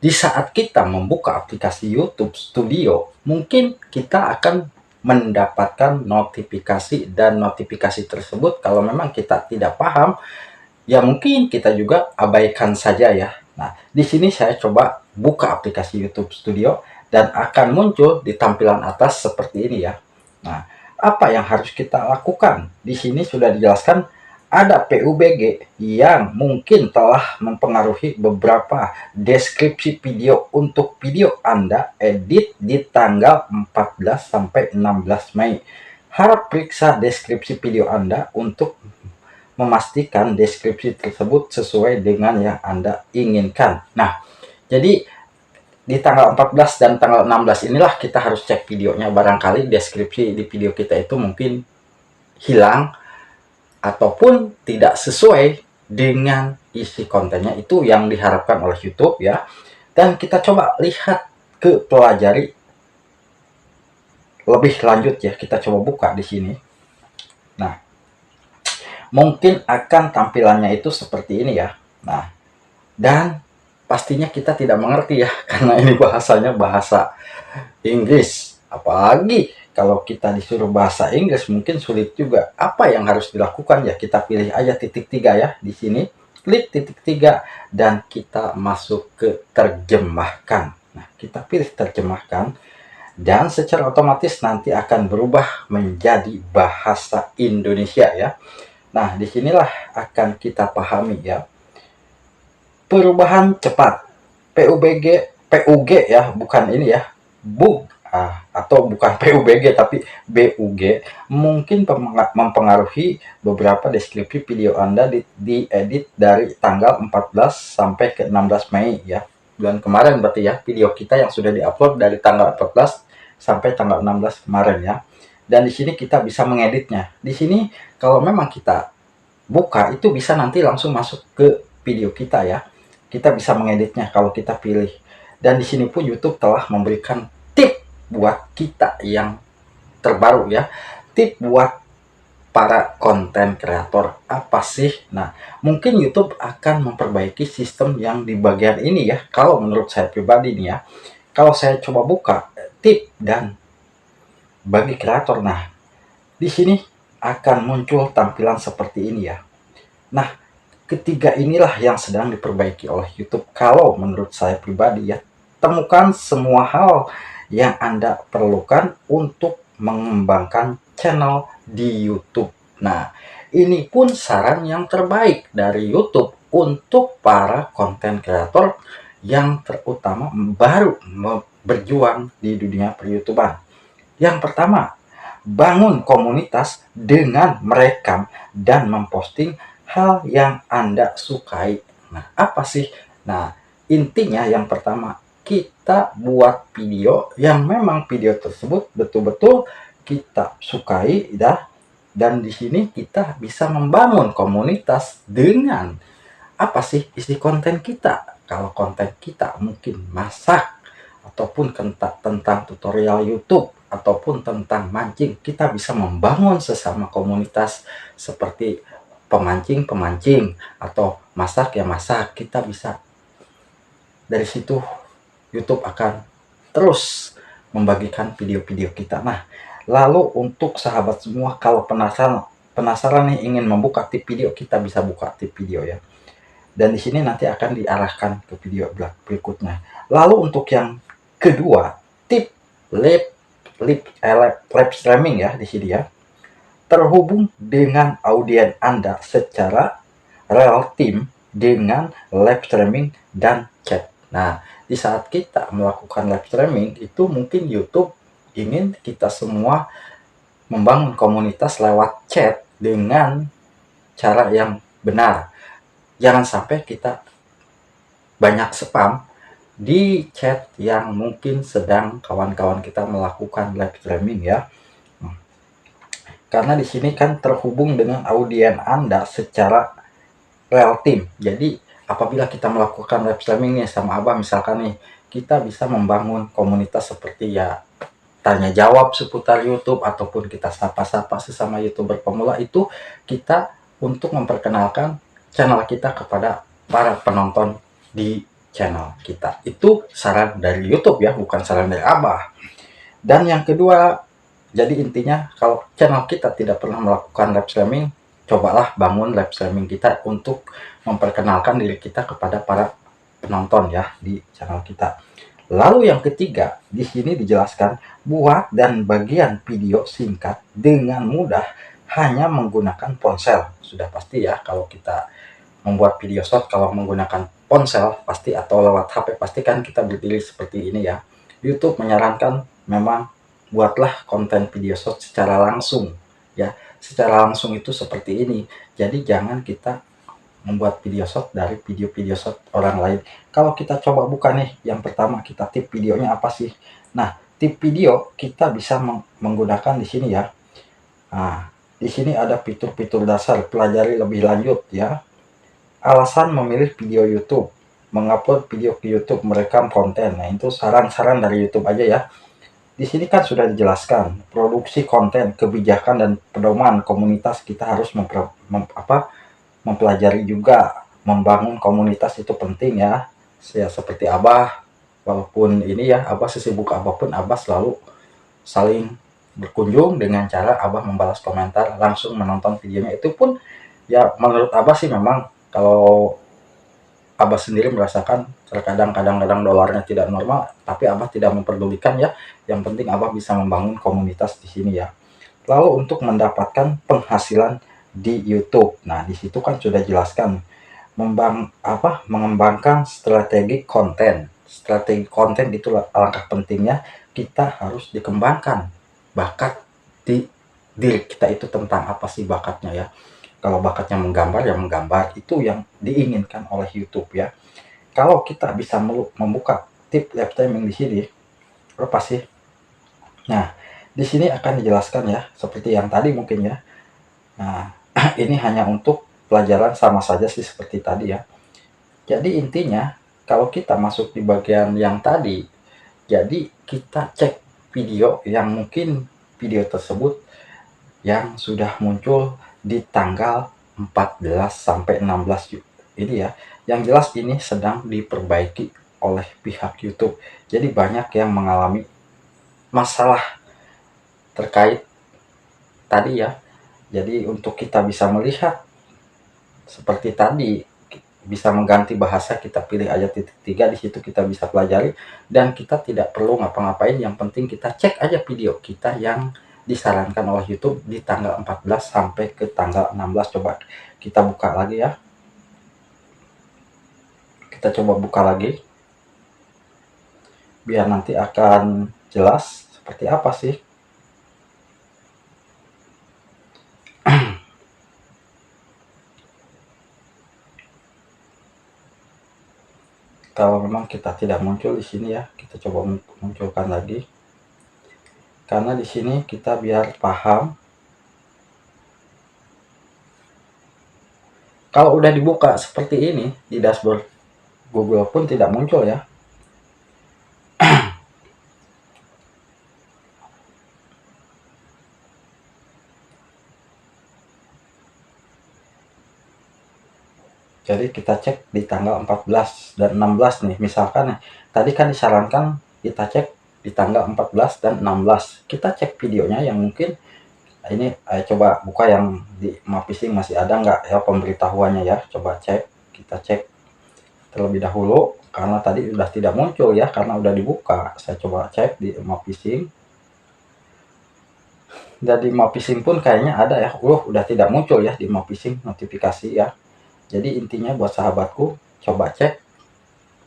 di saat kita membuka aplikasi YouTube Studio, mungkin kita akan mendapatkan notifikasi, dan notifikasi tersebut kalau memang kita tidak paham, ya mungkin kita juga abaikan saja ya. Nah, di sini saya coba buka aplikasi YouTube Studio dan akan muncul di tampilan atas seperti ini ya. Nah, apa yang harus kita lakukan? Di sini sudah dijelaskan ada PUBG yang mungkin telah mempengaruhi beberapa deskripsi video untuk video Anda edit di tanggal 14 sampai 16 Mei. Harap periksa deskripsi video Anda untuk memastikan deskripsi tersebut sesuai dengan yang Anda inginkan. Nah, jadi di tanggal 14 dan tanggal 16 inilah kita harus cek videonya. Barangkali deskripsi di video kita itu mungkin hilang ataupun tidak sesuai dengan isi kontennya, itu yang diharapkan oleh YouTube ya. Dan kita coba lihat ke pelajari lebih lanjut ya. Kita coba buka di sini. Nah, mungkin akan tampilannya itu seperti ini ya. Nah, dan pastinya kita tidak mengerti ya, karena ini bahasanya bahasa Inggris. Apalagi kalau kita disuruh bahasa Inggris mungkin sulit juga. Apa yang harus dilakukan ya? Kita pilih aja titik 3 ya di sini. Klik titik 3 dan kita masuk ke terjemahkan. Nah, kita pilih terjemahkan dan secara otomatis nanti akan berubah menjadi bahasa Indonesia ya. Nah, disinilah akan kita pahami ya. Perubahan cepat. PUG ya, bukan ini ya. Atau bukan PUBG tapi BUG, mungkin mempengaruhi beberapa deskripsi video Anda diedit dari tanggal 14 sampai ke 16 Mei ya. Bulan kemarin berarti ya, video kita yang sudah diupload dari tanggal 14 sampai tanggal 16 kemarin ya. Dan di sini kita bisa mengeditnya. Di sini kalau memang kita buka itu bisa nanti langsung masuk ke video kita ya. Kita bisa mengeditnya kalau kita pilih. Dan di sini pun YouTube telah memberikan tip buat kita yang terbaru ya. Tip buat para konten kreator apa sih? Nah, mungkin YouTube akan memperbaiki sistem yang di bagian ini ya. Kalau menurut saya pribadi nih ya. Kalau saya coba buka tip dan bagi kreator, nah di sini akan muncul tampilan seperti ini ya. Nah, ketiga inilah yang sedang diperbaiki oleh YouTube. Kalau menurut saya pribadi ya, temukan semua hal yang Anda perlukan untuk mengembangkan channel di YouTube. Nah, ini pun saran yang terbaik dari YouTube untuk para konten kreator yang terutama baru berjuang di dunia per-YouTuber. Yang pertama, bangun komunitas dengan merekam dan memposting hal yang Anda sukai. Nah, apa sih? Nah, intinya yang pertama, kita buat video yang memang video tersebut betul-betul kita sukai ya. Dan di sini kita bisa membangun komunitas dengan apa sih isi konten kita. Kalau konten kita mungkin masak ataupun tentang tutorial YouTube ataupun tentang mancing, kita bisa membangun sesama komunitas seperti pemancing atau masak ya masak. Kita bisa dari situ YouTube akan terus membagikan video-video kita. Nah, lalu untuk sahabat semua, kalau penasaran nih ingin membuka tip video, kita bisa buka tip video ya. Dan di sini nanti akan diarahkan ke video berikutnya. Lalu untuk yang kedua, tip live streaming ya di sini ya. Terhubung dengan audiens Anda secara real time dengan live streaming dan chat. Nah, di saat kita melakukan live streaming itu mungkin YouTube ingin kita semua membangun komunitas lewat chat dengan cara yang benar. Jangan sampai kita banyak spam di chat yang mungkin sedang kawan-kawan kita melakukan live streaming ya. Karena di sini kan terhubung dengan audiens Anda secara real time. Jadi apabila kita melakukan live streaming nih sama Abah misalkan nih, kita bisa membangun komunitas seperti ya tanya jawab seputar YouTube ataupun kita sapa-sapa sesama YouTuber pemula. Itu kita untuk memperkenalkan channel kita kepada para penonton di channel kita. Itu saran dari YouTube ya, bukan saran dari Abah. Dan yang kedua, jadi intinya kalau channel kita tidak pernah melakukan live streaming, cobalah bangun live streaming kita untuk memperkenalkan diri kita kepada para penonton ya di channel kita. Lalu yang ketiga, di sini dijelaskan buat dan bagian video singkat dengan mudah hanya menggunakan ponsel. Sudah pasti ya kalau kita membuat video short kalau menggunakan ponsel pasti atau lewat HP pasti kan kita berdiri seperti ini ya. YouTube menyarankan memang buatlah konten video short secara langsung ya. Secara langsung itu seperti ini. Jadi jangan kita membuat video short dari video-video short orang lain. Kalau kita coba buka nih, yang pertama kita tip videonya apa sih? Nah, tip video kita bisa menggunakan di sini ya. Nah, di sini ada fitur-fitur dasar, pelajari lebih lanjut ya. Alasan memilih video YouTube, mengupload video ke YouTube, merekam konten. Nah, itu saran-saran dari YouTube aja ya. Di sini kan sudah dijelaskan produksi konten, kebijakan dan pedoman komunitas kita harus mempelajari juga. Membangun komunitas itu penting ya. Saya seperti Abah, walaupun ini ya Abah sesibuk apapun, Abah selalu saling berkunjung dengan cara Abah membalas komentar, langsung menonton videonya. Itu pun ya menurut Abah sih memang kalau Abah sendiri merasakan terkadang kadang-kadang dolarnya tidak normal, tapi Abah tidak memperdulikan ya. Yang penting Abah bisa membangun komunitas di sini ya. Lalu untuk mendapatkan penghasilan di YouTube. Nah, di situ kan sudah jelaskan mengembangkan strategi konten. Strategi konten itu langkah pentingnya kita harus dikembangkan. Bakat di diri kita itu tentang apa sih bakatnya ya. Kalau bakatnya menggambar ya menggambar, itu yang diinginkan oleh YouTube ya. Kalau kita bisa membuka tip live streaming di sini, apa sih? Nah, di sini akan dijelaskan ya, seperti yang tadi mungkin ya. Nah, ini hanya untuk pelajaran sama saja sih seperti tadi ya. Jadi intinya, kalau kita masuk di bagian yang tadi, jadi kita cek video yang mungkin video tersebut yang sudah muncul di tanggal 14 sampai 16 ini ya. Yang jelas ini sedang diperbaiki oleh pihak YouTube. Jadi banyak yang mengalami masalah terkait tadi ya. Jadi untuk kita bisa melihat seperti tadi, bisa mengganti bahasa, kita pilih aja titik 3, di situ kita bisa pelajari dan kita tidak perlu ngapa-ngapain. Yang penting kita cek aja video kita yang disarankan oleh YouTube di tanggal 14 sampai ke tanggal 16. Coba kita buka lagi ya. Kita coba buka lagi biar nanti akan jelas seperti apa sih. Kalau memang kita tidak muncul di sini ya, kita coba munculkan lagi. Karena di sini kita biar paham. Kalau udah dibuka seperti ini di dashboard Google pun tidak muncul ya. Jadi kita cek di tanggal 14 dan 16 nih. Misalkan tadi kan disarankan kita cek di tanggal 14 dan 16. Kita cek videonya yang mungkin ini coba buka yang di Mapising masih ada nggak ya pemberitahuannya ya. Coba cek, kita cek terlebih dahulu karena tadi sudah tidak muncul ya karena udah dibuka. Saya coba cek di Mapising. Dan di Mapising pun kayaknya ada ya. Udah tidak muncul ya di Mapising notifikasi ya. Jadi intinya buat sahabatku, coba cek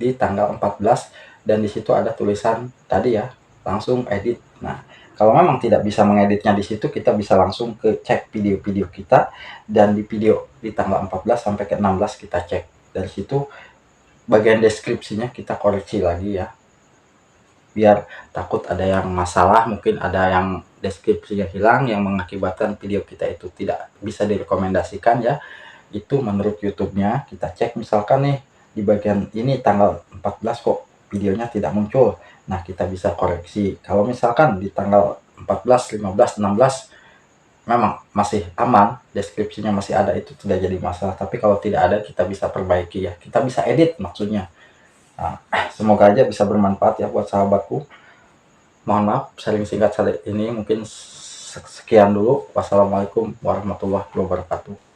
di tanggal 14 dan di situ ada tulisan tadi ya, langsung edit. Nah, kalau memang tidak bisa mengeditnya di situ, kita bisa langsung ke cek video-video kita dan di video di tanggal 14 sampai ke 16 kita cek. Dari situ bagian deskripsinya kita koreksi lagi ya. Biar takut ada yang masalah, mungkin ada yang deskripsinya hilang yang mengakibatkan video kita itu tidak bisa direkomendasikan ya. Itu menurut YouTube-nya. Kita cek misalkan nih di bagian ini tanggal 14 kok videonya tidak muncul. Nah, kita bisa koreksi. Kalau misalkan di tanggal 14, 15, 16 memang masih aman, deskripsinya masih ada, itu tidak jadi masalah. Tapi kalau tidak ada kita bisa perbaiki ya. Kita bisa edit maksudnya. Nah, semoga aja bisa bermanfaat ya buat sahabatku. Mohon maaf sharing singkat kali ini, mungkin sekian dulu. Wassalamualaikum warahmatullahi wabarakatuh.